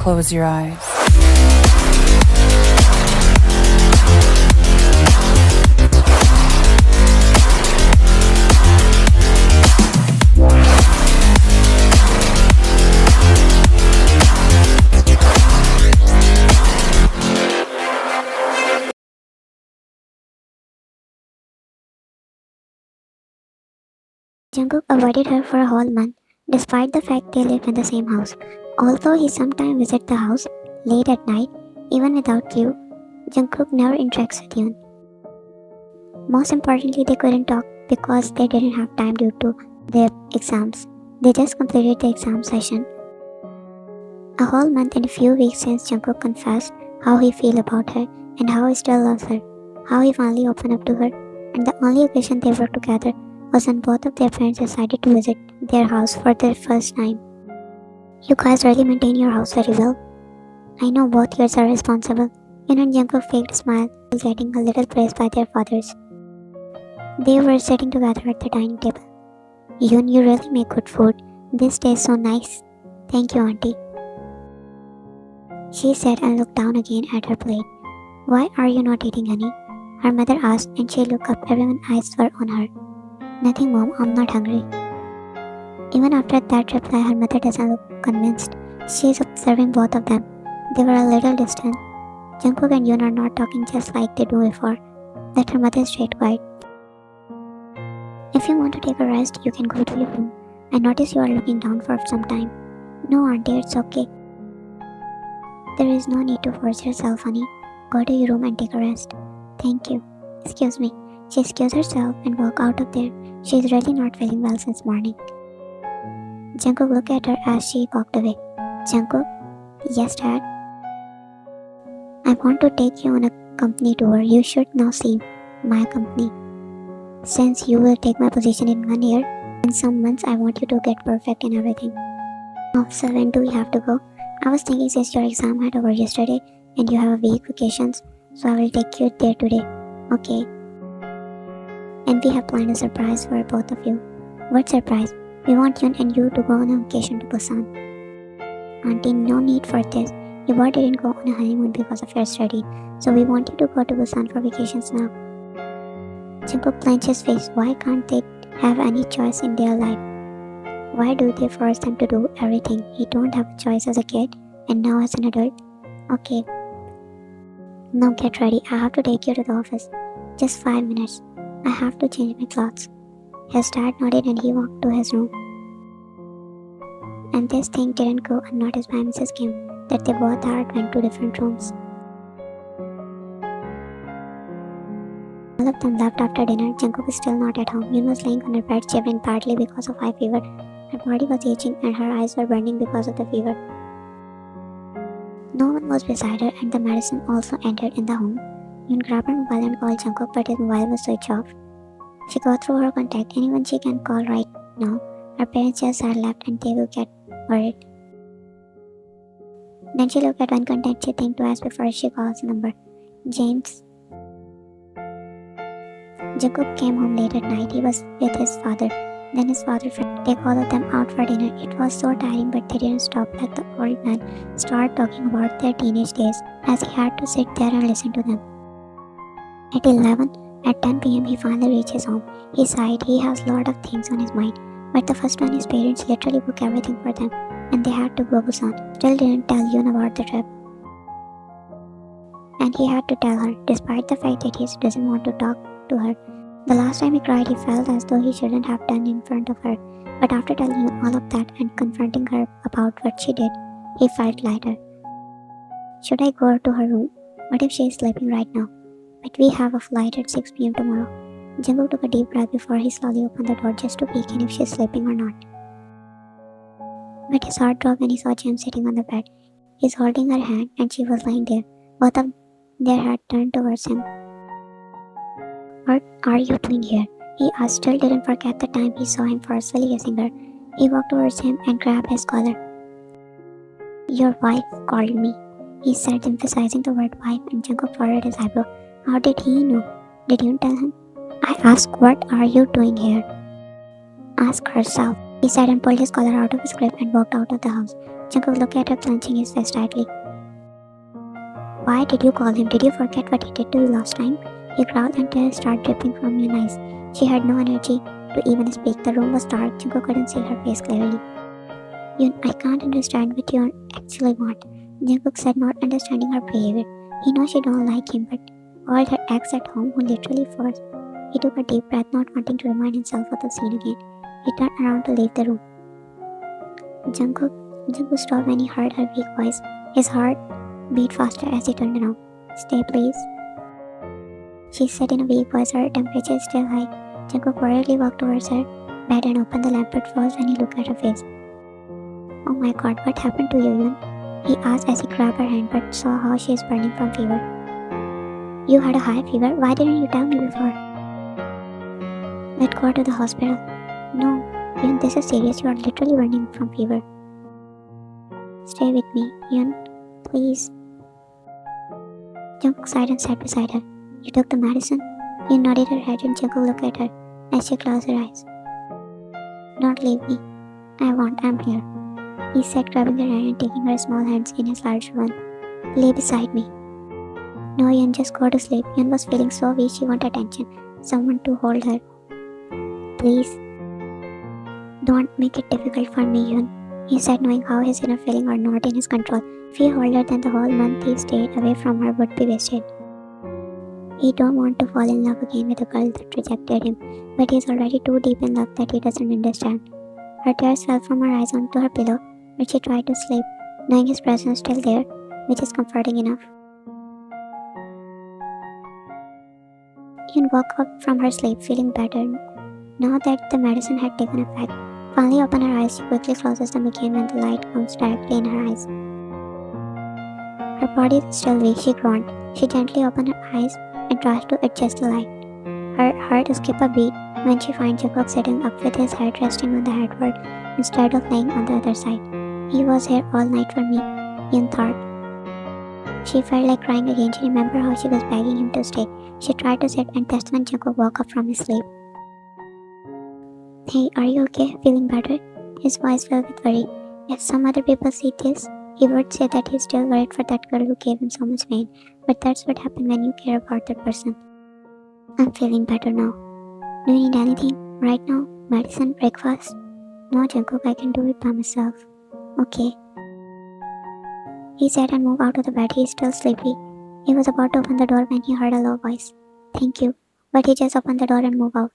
close your eyes. Jungkook avoided her for a whole month, despite the fact they lived in the same house. Although he sometimes visits the house late at night, even without Liu, Jungkook never interacts with Yoon. Most importantly, they couldn't talk because they didn't have time due to their exams. They just completed the exam session. A whole month and a few weeks since Jungkook confessed how he feels about her and how he still loves her, how he finally opened up to her, and the only occasion they were together was when both of their friends decided to visit their house for the first time. You guys really maintain your house very well. I know both yours are responsible. Yoon and Jungkook faked a smile while getting a little praise by their fathers. They were sitting together at the dining table. Yoon, you really make good food. This tastes so nice. Thank you, auntie, she said and looked down again at her plate. Why are you not eating, honey? Her mother asked, and she looked up. Everyone's eyes were on her. Nothing, Mom, I'm not hungry. Even after that reply, her mother doesn't look convinced. She is observing both of them. They were a little distant. Jungkook and Yoon are not talking just like they do before. Let her mother stayed quiet. If you want to take a rest, you can go to your room. I notice you are looking down for some time. No, auntie, it's okay. There is no need to force yourself, honey. Go to your room and take a rest. Thank you. Excuse me. She excused herself and walked out of there. She is really not feeling well since morning. Jungkook looked at her as she walked away. Jungkook? Yes, Dad? I want to take you on a company tour. You should now see my company. Since you will take my position in 1 year, in some months I want you to get perfect in everything. Oh, so when do we have to go? I was thinking since your exam had over yesterday and you have a week vacations, so I will take you there today. Okay. And we have planned a surprise for both of you. What surprise? We want Yoon and you to go on a vacation to Busan. Auntie, no need for this. Your boy didn't go on a honeymoon because of your study, so we want you to go to Busan for vacations now. Jungkook clenched his face. Why can't they have any choice in their life? Why do they force them to do everything? He don't have a choice as a kid and now as an adult. Okay. Now get ready. I have to take you to the office. Just 5 minutes. I have to change my clothes. His dad nodded and he walked to his room. And this thing didn't go unnoticed by Mrs. Kim, that they both went to different rooms. All of them left after dinner. Jungkook was still not at home. Yoon was laying on her bed, shivering partly because of high fever. Her body was itching and her eyes were burning because of the fever. No one was beside her and the medicine also entered in the home. Yoon grabbed her mobile and called Jungkook, but his mobile was switched off. She got through her contact. Anyone she can call right now. Her parents just had left and they will get worried. Then she looked at one contact she think twice before she calls the number. James. Jungkook came home late at night. He was with his father. Then his father friend. They followed them out for dinner. It was so tiring, but they didn't stop. Let the old man start talking about their teenage days, as he had to sit there and listen to them. At 10 p.m. he finally reached his home. He sighed. He has a lot of things on his mind. But the first one, his parents literally booked everything for them, and they had to go Busan. Still didn't tell Yoon about the trip. And he had to tell her, despite the fact that he doesn't want to talk to her. The last time he cried, he felt as though he shouldn't have done in front of her. But after telling Yoon all of that and confronting her about what she did, he felt lighter. Should I go to her room? What if she is sleeping right now? But we have a flight at 6 p.m. tomorrow. Jungkook took a deep breath before he slowly opened the door just to peek in if she is sleeping or not. But his heart dropped when he saw Jim sitting on the bed. He's holding her hand and she was lying there. Both of their head turned towards him. What are you doing here? He asked. Still didn't forget the time he saw him forcefully kissing her. He walked towards him and grabbed his collar. Your wife called me, he said, emphasizing the word wife, and Jungkook furrowed his eyebrow. How did he know? Did you tell him? I asked, what are you doing here? Ask herself. He said and pulled his collar out of his grip and walked out of the house. Jungkook looked at her, clenching his fist tightly. Why did you call him? Did you forget what he did to you last time? He growled and tears started dripping from her eyes. She had no energy to even speak. The room was dark. Jungkook couldn't see her face clearly. I can't understand what you actually want, Jungkook said, not understanding her behavior. He knows she don't like him, but all her ex at home who literally forced. He took a deep breath, not wanting to remind himself of the scene again. He turned around to leave the room. Jungkook stopped when he heard her weak voice. His heart beat faster as he turned around. Stay, please, she said in a weak voice. Her temperature is still high. Jungkook worriedly walked towards her bed and opened the lamp, but froze when he looked at her face. Oh my god, what happened to you, Yun? He asked as he grabbed her hand, but saw how she is burning from fever. You had a high fever? Why didn't you tell me before? Let's go to the hospital. No, Yun, this is serious. You are literally burning from fever. Stay with me, Yun, please. Jungkook sighed and sat beside her. You took the medicine? Yun nodded her head and Jungkook looked at her as she closed her eyes. Don't leave me. I'm here, he said, grabbing her hand and taking her small hands in his large one. Lay beside me. No, Yun, just go to sleep. Yun was feeling so weak she wanted attention, someone to hold her. Please. Don't make it difficult for me, Yun, he said, knowing how his inner feelings are not in his control. If he held her, then the whole month he stayed away from her would be wasted. He don't want to fall in love again with a girl that rejected him, but he's already too deep in love that he doesn't understand. Her tears fell from her eyes onto her pillow, but she tried to sleep, knowing his presence still there, which is comforting enough. Yun woke up from her sleep, feeling better now that the medicine had taken effect. Finally opened her eyes, she quickly closes them again when the light comes directly in her eyes. Her body is still weak, she groaned. She gently opened her eyes and tried to adjust the light. Her heart skipped a beat when she finds Jungkook sitting up with his head resting on the headboard instead of laying on the other side. He was here all night for me, Yun thought. She felt like crying again. She remembered how she was begging him to stay. She tried to sit, and that's when Jungkook woke up from his sleep. Hey, are you okay? Feeling better? His voice filled with worry. If some other people see this, he would say that he's still worried for that girl who gave him so much pain. But that's what happens when you care about that person. I'm feeling better now. Do you need anything right now? Medicine? Breakfast? No, Jungkook, I can do it by myself. Okay, he said and moved out of the bed. He is still sleepy. He was about to open the door when he heard a low voice. Thank you. But he just opened the door and moved out.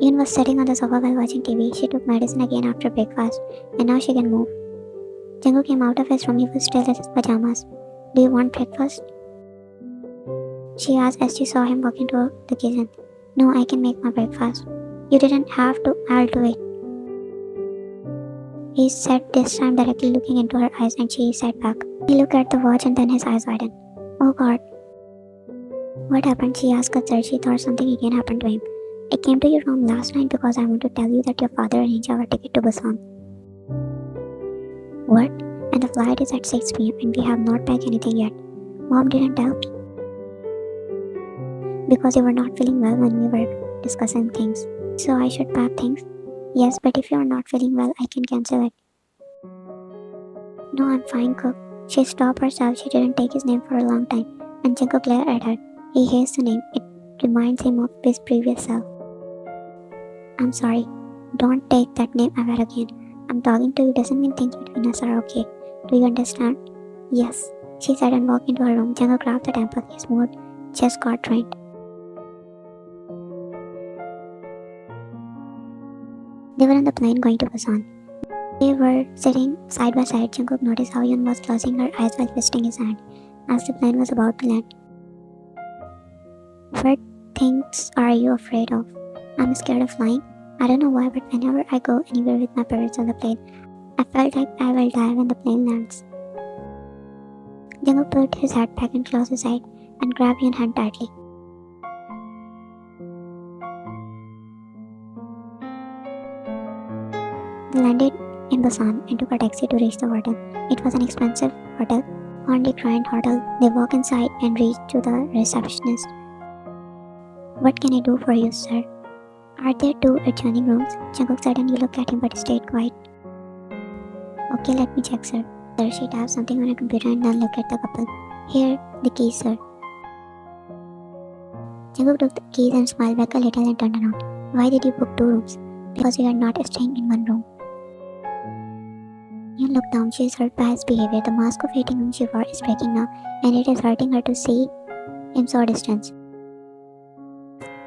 Yun was sitting on the sofa while watching TV. She took medicine again after breakfast, and now she can move. Jungkook came out of his room. He was still in his pajamas. Do you want breakfast? She asked as she saw him walk into the kitchen. No, I can make my breakfast. You didn't have to. I'll do it, he said, this time directly looking into her eyes, and she sat back. He looked at the watch and then his eyes widened. Oh God. What happened? She asked concerned. She thought something again happened to him. I came to your room last night because I want to tell you that your father arranged our ticket to Busan. What? And the flight is at 6 p.m. and we have not packed anything yet. Mom didn't tell me. Because you were not feeling well when we were discussing things. So I should pack things? Yes, but if you are not feeling well, I can cancel it. No, I'm fine, Cook. She stopped herself. She didn't take his name for a long time, and Jungkook glared at her. He hates the name. It reminds him of his previous self. I'm sorry. Don't take that name ever again. I'm talking to you doesn't mean things between us are okay. Do you understand? Yes, she said and walked into her room. Jungkook grabbed the temple. His mood just got drained. They were on the plane going to Busan. They were sitting side by side. Jungkook noticed how Yun was closing her eyes while twisting his hand as the plane was about to land. What things are you afraid of? I'm scared of flying. I don't know why, but whenever I go anywhere with my parents on the plane, I felt like I will die when the plane lands. Jungkook put his head back and closed his eyes and grabbed Yun's hand tightly. They landed in Busan and took a taxi to reach the hotel. It was an expensive hotel, on the Grand Hotel. They walked inside and reached to the receptionist. What can I do for you, sir? Are there two adjoining rooms? Jungkook suddenly looked at him but stayed quiet. Okay, let me check, sir. She tapped something on her computer and then looked at the couple. Here, the keys, sir. Jungkook took the keys and smiled back a little and turned around. Why did you book two rooms? Because we are not staying in one room. You looked down. She is hurt by his behavior. The mask of hating him she wore is breaking now, and it is hurting her to see him so distant.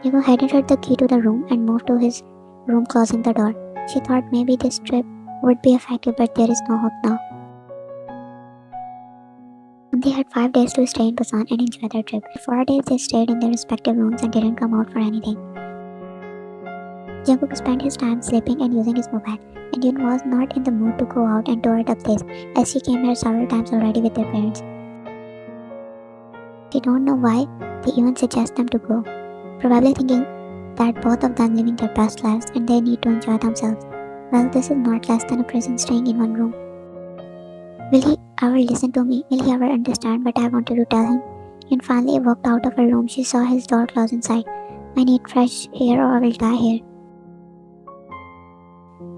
Jungkook handed her the key to the room and moved to his room, closing the door. She thought maybe this trip would be effective, but there is no hope now. They had 5 days to stay in Busan and enjoy their trip. For 4 days they stayed in their respective rooms and didn't come out for anything. Jungkook spent his time sleeping and using his mobile, and Yoon was not in the mood to go out and tour the place, as she came here several times already with their parents. She don't know why they even suggest them to go, probably thinking that both of them living their best lives and they need to enjoy themselves. Well, this is not less than a prison staying in one room. Will he ever listen to me? Will he ever understand what I wanted to tell him? Yoon finally walked out of her room. She saw his door close inside. I need fresh air or I will die here.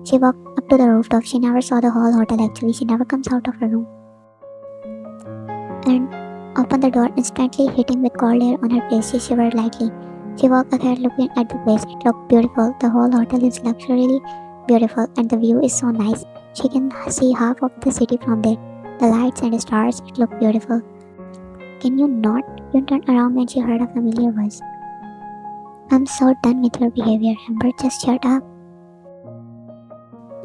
She walked up to the rooftop. She never saw the whole hotel actually. She never comes out of her room. And opened the door, instantly hitting with cold air on her face. She shivered lightly. She walked ahead looking at the place. It looked beautiful. The whole hotel is luxuriously beautiful and the view is so nice. She can see half of the city from there. The lights and the stars, it looked beautiful. Can you not? You turned around when she heard a familiar voice. I'm so done with your behavior, Amber. Just shut up.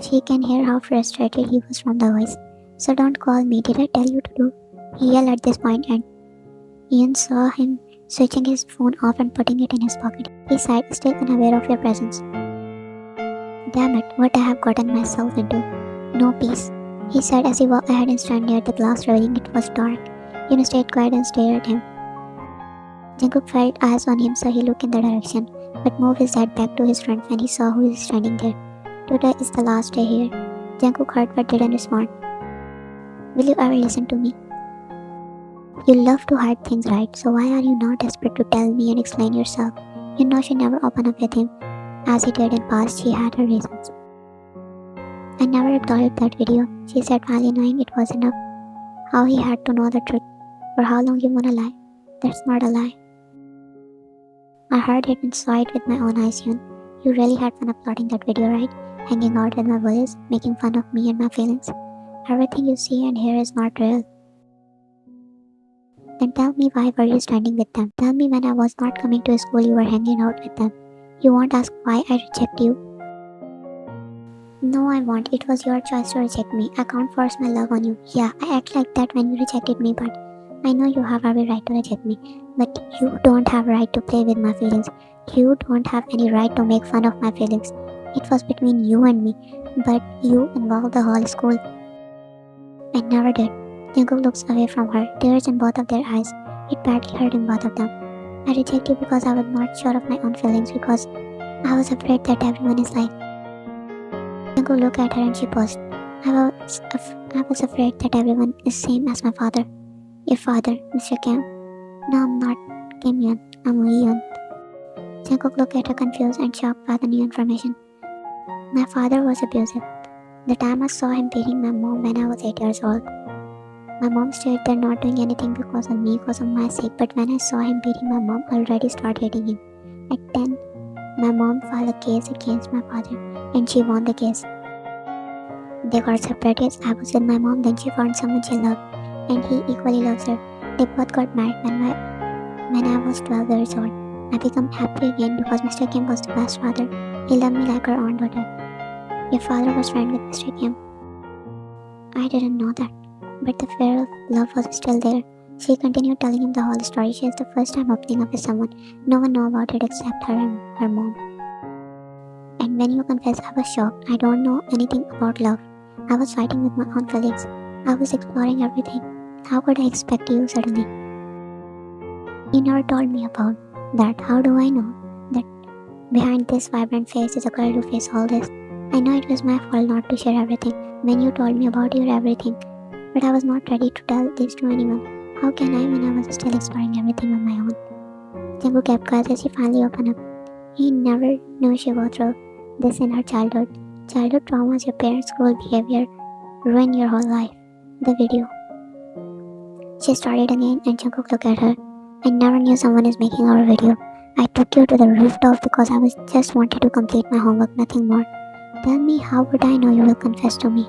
She can hear how frustrated he was from the voice. So don't call me. Did I tell you to do? He yelled at this point and Ian saw him switching his phone off and putting it in his pocket. He sighed, still unaware of your presence. Damn it, what I have gotten myself into. No peace, he said as he walked ahead and stood near the glass, revealing it was dark. Yoon stayed quiet and stared at him. Jungkook felt eyes on him, so he looked in the direction, but moved his head back to his front when he saw who is standing there. Today is the last day here. Jungkook heard but didn't respond. Will you ever listen to me? You love to hide things, right? So why are you not desperate to tell me and explain yourself? You know she never opened up with him. As he did in past, she had her reasons. I never uploaded that video, she said, finally knowing it was enough. How he had to know the truth. For how long you wanna lie? That's not a lie. I heard it and saw it with my own eyes, Yoon. You really had fun uploading that video, right? Hanging out with my bullies, making fun of me and my feelings. Everything you see and hear is not real. Then tell me, why were you standing with them? Tell me, when I was not coming to school you were hanging out with them. You won't ask why I reject you? No, I won't. It was your choice to reject me. I can't force my love on you. Yeah, I act like that when you rejected me, but I know you have every right to reject me. But you don't have right to play with my feelings. You don't have any right to make fun of my feelings. It was between you and me, but you involved the whole school. I never did. Jungkook looks away from her, tears in both of their eyes. It badly hurt in both of them. I reject you because I was not sure of my own feelings, because I was afraid that everyone is like. Jungkook looked at her and she paused. I was afraid that everyone is same as my father. Your father, Mr. Kim. No, I'm not Kim Yoon. I'm Lee Yoon. Jungkook looked at her confused and shocked by the new information. My father was abusive. The time I saw him beating my mom when I was 8 years old. My mom stayed there not doing anything because of me, because of my sake, but when I saw him beating my mom, I already started hating him. At 10, my mom filed a case against my father, and she won the case. They got separated. I was with my mom, then she found someone she loved, and he equally loves her. They both got married when I was 12 years old. I became happy again because Mr. Kim was the best father. He loved me like our own daughter. Your father was friends with Mr. Kim. I didn't know that, but the fear of love was still there. She continued telling him the whole story. She is the first time opening up with someone. No one knew about it except her and her mom. And when you confess, I was shocked. I don't know anything about love. I was fighting with my own feelings. I was exploring everything. How could I expect you suddenly? You never told me about that. How do I know that behind this vibrant face is a girl who faced all this? I know it was my fault not to share everything when you told me about your everything, but I was not ready to tell this to anyone. How can I when I was still exploring everything on my own? Jungkook kept quiet as he finally opened up. He never knew she was through this in her childhood. Childhood traumas, your parents' cruel behavior, ruin your whole life. The video. She started again and Jungkook looked at her. I never knew someone is making our video. I took you to the rooftop because I was just wanted to complete my homework, nothing more. Tell me, how would I know you will confess to me?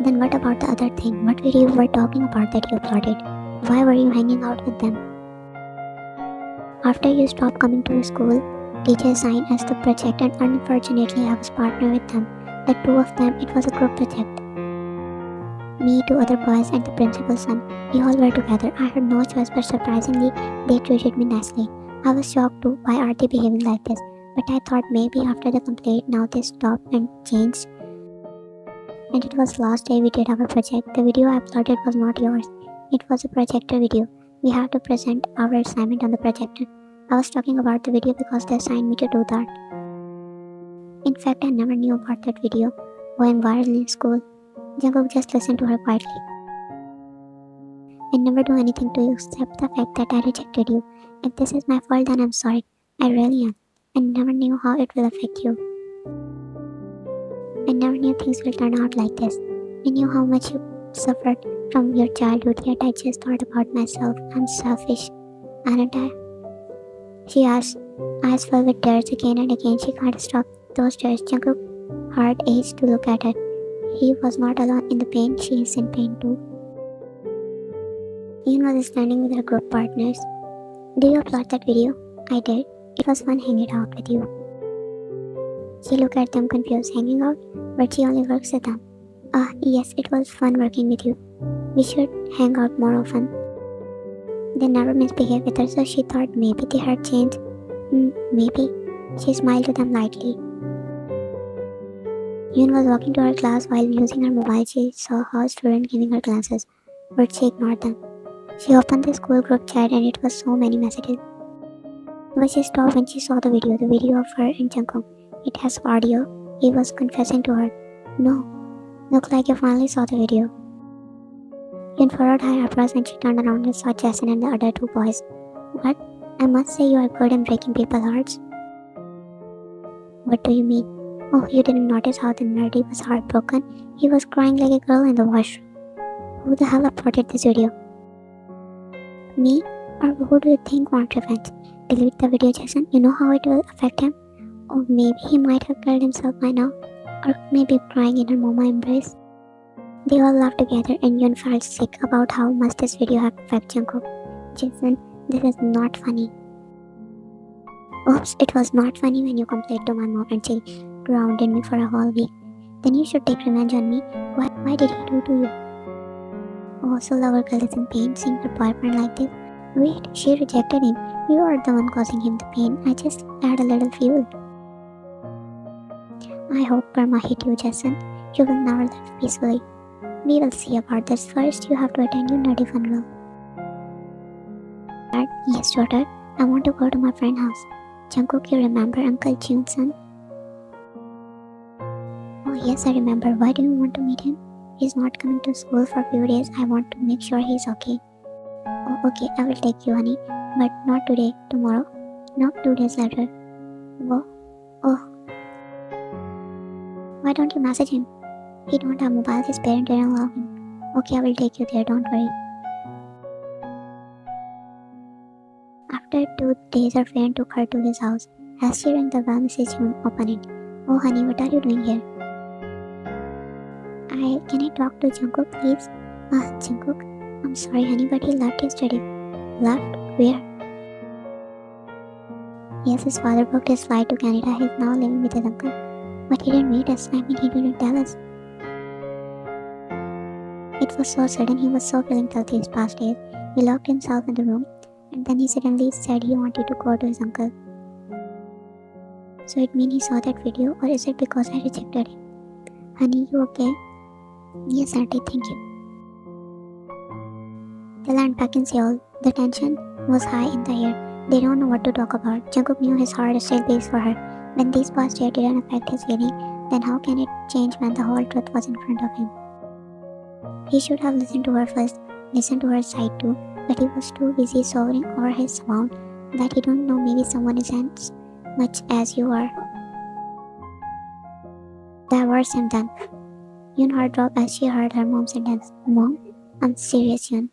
Then what about the other thing? What video you were talking about that you uploaded? Why were you hanging out with them? After you stopped coming to school, teacher assigned us the project and unfortunately I was partner with them. The two of them, it was a group project. Me, two other boys and the principal's son. We all were together. I had no choice but surprisingly, they treated me nicely. I was shocked too, why are they behaving like this? But I thought maybe after the complaint, now they stopped and changed. And it was last day we did our project. The video I uploaded was not yours. It was a projector video. We have to present our assignment on the projector. I was talking about the video because they assigned me to do that. In fact, I never knew about that video going viral in school. Jungkook just listened to her quietly. I never do anything to you except the fact that I rejected you. If this is my fault, then I'm sorry. I really am. I never knew how it will affect you. I never knew things will turn out like this. I knew how much you suffered from your childhood, yet I just thought about myself. I'm selfish, aren't I? She asked, eyes filled with tears again and again. She can't stop those tears. Jungkook's heart ached to look at her. He was not alone in the pain. She is in pain too. Ian was standing with her group partners. Did you upload that video? I did. It was fun hanging out with you. She looked at them confused. Hanging out? But she only works with them. Yes, it was fun working with you. We should hang out more often. They never misbehaved with her, so she thought maybe they had changed. Maybe. She smiled to them lightly. Yoon was walking to her class while using her mobile. She saw her student giving her glances, but she ignored them. She opened the school group chat and it was so many messages. But she stopped when she saw the video of her and Jungkook. It has audio. He was confessing to her. No, looked like you finally saw the video. Yoon furrowed her eyebrows and she turned around and saw Jason and the other two boys. What? I must say you are good in breaking people's hearts. What do you mean? Oh, you didn't notice how the nerdy was heartbroken? He was crying like a girl in the washroom. Who the hell uploaded this video? Me? Or who do you think want revenge? Delete the video, Jason. You know how it will affect him? Or maybe he might have killed himself by now. Or maybe crying in her mama embrace. They all laughed together and Yoon felt sick about how much this video had affected Jungkook. Jason, this is not funny. Oops, it was not funny when you complained to my mom and she grounded me for a whole week. Then you should take revenge on me. Why did he do to you? Oh, so lover girl is in pain seeing her boyfriend like this. Wait, she rejected him. You are the one causing him the pain. I just add a little fuel. I hope karma hit you, Jason. You will never live peacefully. We will see about this. First, you have to attend your nerdy funeral. Dad, yes, daughter. I want to go to my friend's house. Jungkook, you remember Uncle Jun's son? Oh yes, I remember. Why do you want to meet him? He's not coming to school for a few days. I want to make sure he's okay. Oh, okay, I will take you, honey. But not today, tomorrow. Not 2 days later. Oh. Why don't you message him? He don't have mobile, his parents didn't allow him. Okay, I will take you there, don't worry. After 2 days, her friend took her to his house. As she rang the bell, Mrs. Yoon opened it. Oh honey, what are you doing here? Can I talk to Jungkook, please? Jungkook? I'm sorry honey, but he left yesterday. Left? Where? Yes, his father booked his flight to Canada. He's now living with his uncle. But he didn't meet us. He didn't tell us. It was so sudden. He was so feeling guilty his past days. He locked himself in the room and then he suddenly said he wanted to go to his uncle. So it means he saw that video, or is it because I rejected him? Honey, you okay? Yes, auntie, thank you. They land back in Seoul. The tension was high in the air. They don't know what to talk about. Jungkook knew his heart still beats for her. When these past years didn't affect his feeling, then how can it change when the whole truth was in front of him? He should have listened to her first, listened to her side too, but he was too busy soaring over his wound that you don't know maybe someone is as much as you are. The words I'm done. Yun heart dropped as she heard her mom sentence. Mom, I'm serious, Yun.